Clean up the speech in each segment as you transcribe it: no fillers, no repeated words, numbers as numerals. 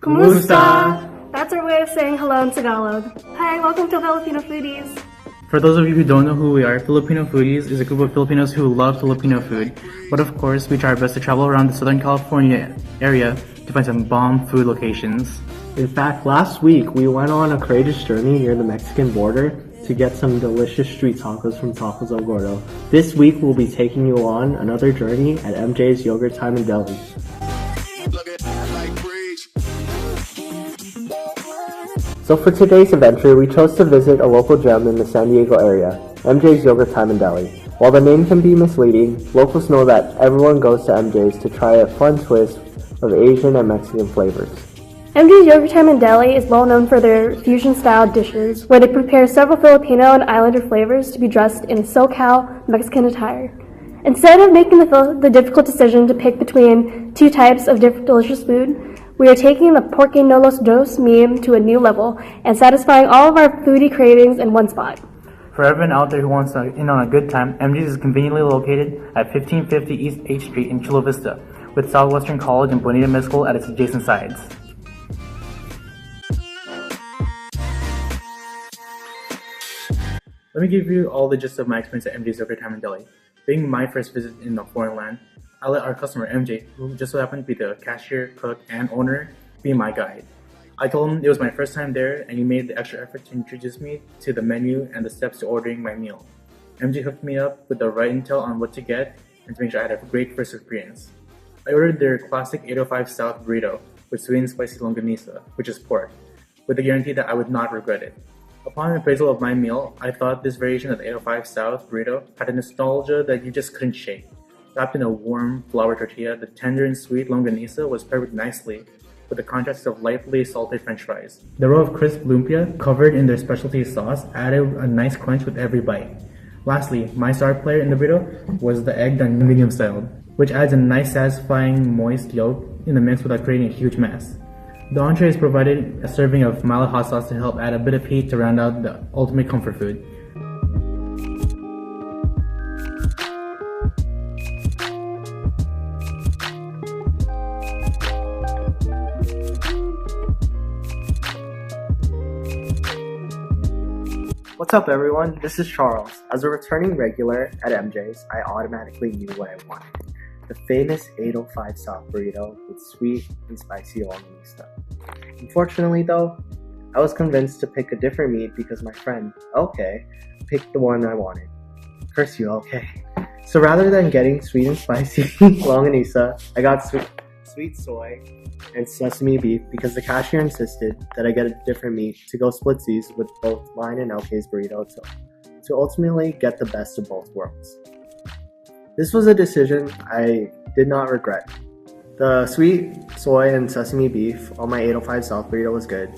Kumusta? That's our way of saying hello in Tagalog. Hi, welcome to Filipino Foodies. For those of you who don't know who we are, Filipino Foodies is a group of Filipinos who love Filipino food. But of course, we try our best to travel around the Southern California area to find some bomb food locations. In fact, last week we went on a courageous journey near the Mexican border to get some delicious street tacos from Tacos El Gordo. This week we'll be taking you on another journey at MJ's Yogurt Time and Deli. So for today's adventure, we chose to visit a local gem in the San Diego area, MJ's Yogurt Time and Deli. While the name can be misleading, locals know that everyone goes to MJ's to try a fun twist of Asian and Mexican flavors. MJ's Yogurt Time and Deli is well known for their fusion-style dishes, where they prepare several Filipino and Islander flavors to be dressed in SoCal Mexican attire. Instead of making the difficult decision to pick between two types of delicious food, we are taking the Por qué no los dos meme to a new level and satisfying all of our foodie cravings in one spot. For everyone out there who wants to in on a good time, MJ's is conveniently located at 1550 East 8th Street in Chula Vista, with Southwestern College and Bonita Middle School at its adjacent sides. Let me give you all the gist of my experience at MJ's Yogurt Time and Deli. Being my first visit in a foreign land, I let our customer MJ, who just so happened to be the cashier, cook, and owner, be my guide. I told him it was my first time there and he made the extra effort to introduce me to the menu and the steps to ordering my meal. MJ hooked me up with the right intel on what to get and to make sure I had a great first experience. I ordered their classic 805 South burrito with sweet and spicy longanisa, which is pork, with the guarantee that I would not regret it. Upon appraisal of my meal, I thought this variation of the 805 South burrito had a nostalgia that you just couldn't shake. Wrapped in a warm flour tortilla, the tender and sweet longanisa was paired nicely with the contrast of lightly salted french fries. The row of crisp lumpia, covered in their specialty sauce, added a nice crunch with every bite. Lastly, my star player in the burrito was the egg done medium styled, which adds a nice satisfying moist yolk in the mix without creating a huge mess. The entree is provided a serving of mild hot sauce to help add a bit of heat to round out the ultimate comfort food. What's up everyone, this is Charles. As a returning regular at MJ's, I automatically knew what I wanted. The famous 805 South burrito with sweet and spicy longanisa. Unfortunately though, I was convinced to pick a different meat because my friend, Elkaei, picked the one I wanted. Curse you, Elkaei. So rather than getting sweet and spicy longanisa, I got sweet soy and sesame beef because the cashier insisted that I get a different meat to go splitsies with both mine and Elkaei's burrito to ultimately get the best of both worlds. This was a decision I did not regret. The sweet soy and sesame beef on my 805 South burrito was good,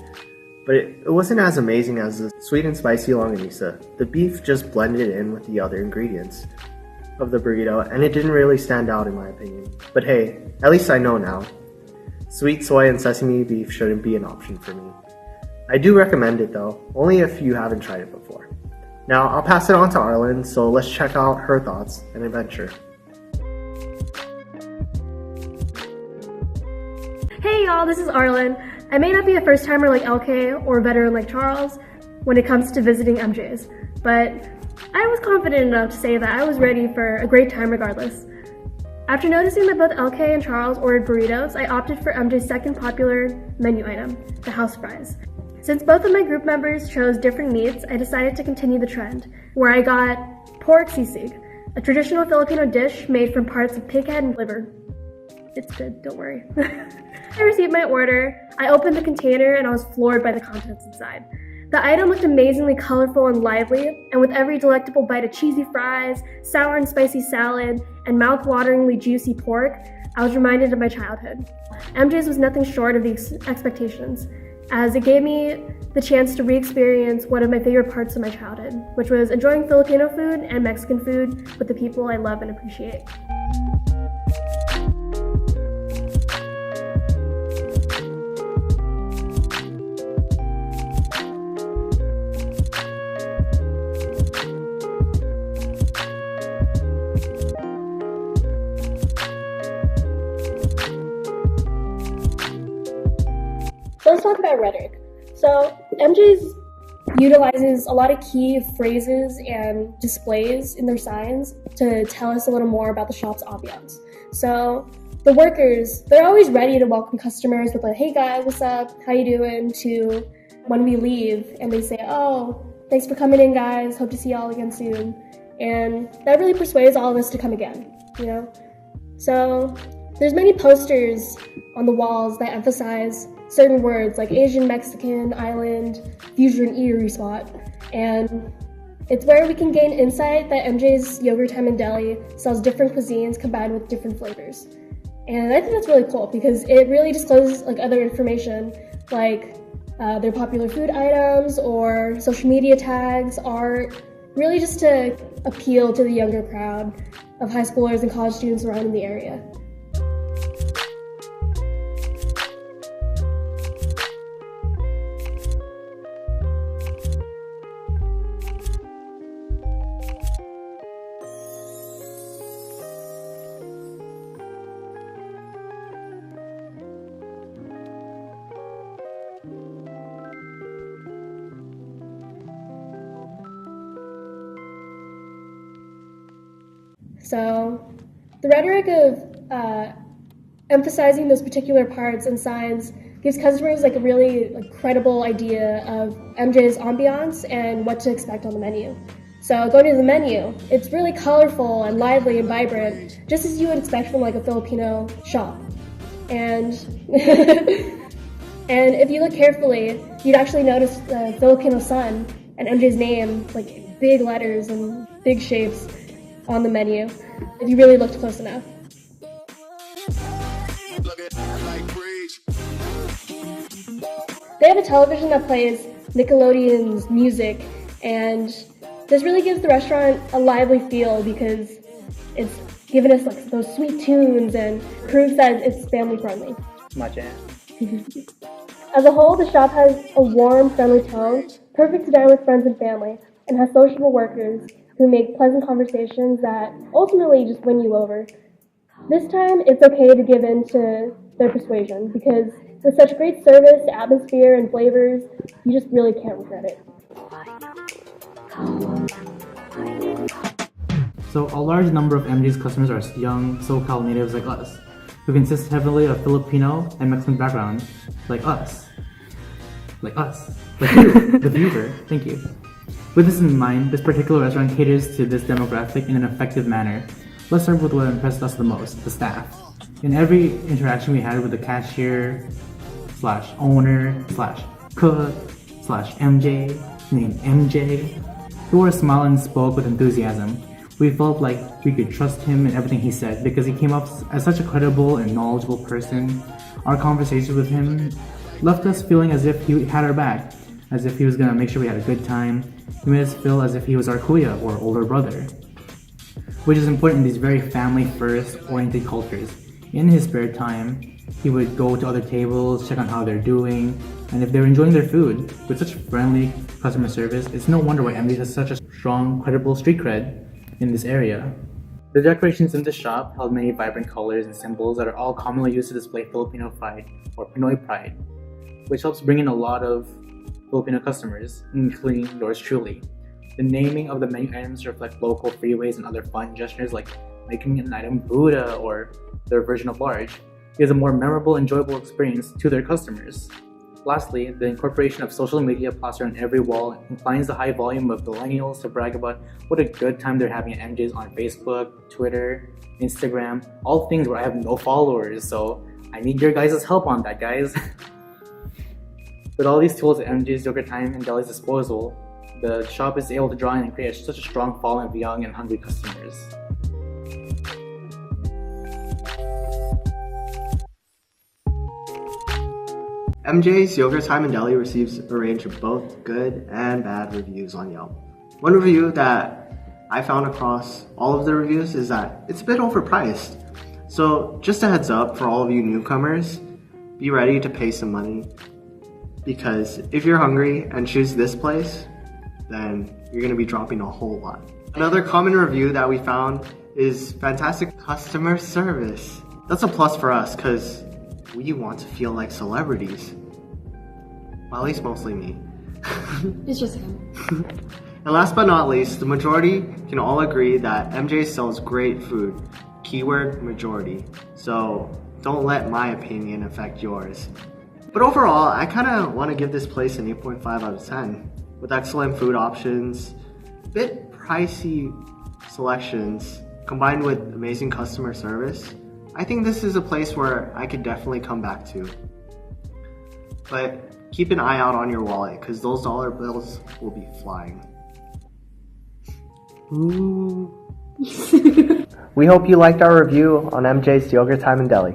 but it wasn't as amazing as the sweet and spicy longanisa. The beef just blended in with the other ingredients of the burrito, and it didn't really stand out in my opinion. But hey, at least I know now. Sweet soy and sesame beef shouldn't be an option for me. I do recommend it though, only if you haven't tried it before. Now, I'll pass it on to Arlynn, so let's check out her thoughts and adventure. Hey y'all, this is Arlynn. I may not be a first-timer like Elkaei or a veteran like Charles when it comes to visiting MJ's, but I was confident enough to say that I was ready for a great time regardless. After noticing that both Elkaei and Charles ordered burritos, I opted for MJ's second popular menu item, the house fries. Since both of my group members chose different meats, I decided to continue the trend, where I got pork sisig, a traditional Filipino dish made from parts of pig head and liver. It's good, don't worry. I received my order, I opened the container, and I was floored by the contents inside. The item looked amazingly colorful and lively, and with every delectable bite of cheesy fries, sour and spicy salad, and mouth-wateringly juicy pork, I was reminded of my childhood. MJ's was nothing short of these expectations, as it gave me the chance to re-experience one of my favorite parts of my childhood, which was enjoying Filipino food and Mexican food with the people I love and appreciate. Let's talk about rhetoric. So MJ's utilizes a lot of key phrases and displays in their signs to tell us a little more about the shop's ambiance. So the workers, they're always ready to welcome customers with like, hey guys, what's up? How you doing? To when we leave and they say, oh, thanks for coming in guys. Hope to see y'all again soon. And that really persuades all of us to come again, you know? So there's many posters on the walls that emphasize certain words like Asian, Mexican, island, fusion, eatery spot. And it's where we can gain insight that MJ's Yogurt Time in Delhi sells different cuisines combined with different flavors. And I think that's really cool because it really discloses like other information like their popular food items or social media tags, art, really just to appeal to the younger crowd of high schoolers and college students around in the area. So the rhetoric of emphasizing those particular parts and signs gives customers like a really credible idea of MJ's ambiance and what to expect on the menu. So going to the menu, it's really colorful and lively and vibrant, just as you would expect from like a Filipino shop. And and if you look carefully, you'd actually notice the Filipino sun and MJ's name, like big letters and big shapes on the menu, if you really looked close enough. They have a television that plays Nickelodeon's music, and this really gives the restaurant a lively feel because it's given us like those sweet tunes and proves that it's family friendly. My jam. As a whole, the shop has a warm, friendly tone, perfect to dine with friends and family, and has sociable workers who make pleasant conversations that ultimately just win you over. This time, it's okay to give in to their persuasion because with such great service, atmosphere, and flavors, you just really can't regret it. So a large number of MJ's customers are young SoCal natives like us, who consist heavily of Filipino and Mexican backgrounds, like us. Like us. Like you, the viewer. Thank you. With this in mind, this particular restaurant caters to this demographic in an effective manner. Let's start with what impressed us the most, the staff. In every interaction we had with the cashier, /owner, /cook, /MJ, named MJ, he wore a smile and spoke with enthusiasm. We felt like we could trust him in everything he said because he came up as such a credible and knowledgeable person. Our conversations with him left us feeling as if he had our back, as if he was gonna make sure we had a good time. He made us feel as if he was our kuya or older brother, which is important in these very family-first oriented cultures. In his spare time, he would go to other tables, check on how they're doing, and if they're enjoying their food. With such friendly customer service, it's no wonder why MD has such a strong, credible street cred in this area. The decorations in the shop held many vibrant colors and symbols that are all commonly used to display Filipino pride or Pinoy pride, which helps bring in a lot of Filipino customers, including yours truly. The naming of the menu items reflect local freeways and other fun gestures like making an item Buddha or their version of large. Gives a more memorable, enjoyable experience to their customers. Lastly, the incorporation of social media plastered on every wall inclines the high volume of millennials to brag about what a good time they're having at MJ's on Facebook, Twitter, Instagram, all things where I have no followers, so I need your guys' help on that, guys. With all these tools at MJ's Yogurt Time and Delhi's disposal, the shop is able to draw in and create such a strong following of young and hungry customers. MJ's Yogurt Time in Delhi receives a range of both good and bad reviews on Yelp. One review that I found across all of the reviews is that it's a bit overpriced. So just a heads up for all of you newcomers, be ready to pay some money, because if you're hungry and choose this place, then you're going to be dropping a whole lot. Another common review that we found is fantastic customer service. That's a plus for us because we want to feel like celebrities. Well, at least mostly me. It's just him. And last but not least, the majority can all agree that MJ sells great food. Keyword majority. So don't let my opinion affect yours. But overall, I kind of want to give this place an 8.5 out of 10. With excellent food options, bit pricey selections, combined with amazing customer service, I think this is a place where I could definitely come back to. But keep an eye out on your wallet, because those dollar bills will be flying. Ooh. We hope you liked our review on MJ's Yogurt Time in Delhi.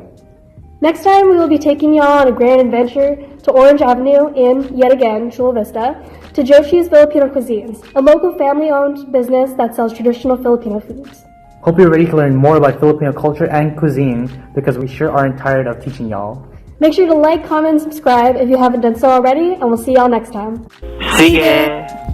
Next time, we will be taking y'all on a grand adventure to Orange Avenue in, yet again, Chula Vista, to Joshi's Filipino Cuisines, a local family-owned business that sells traditional Filipino foods. Hope you're ready to learn more about Filipino culture and cuisine, because we sure aren't tired of teaching y'all. Make sure to like, comment, and subscribe if you haven't done so already, and we'll see y'all next time. See ya!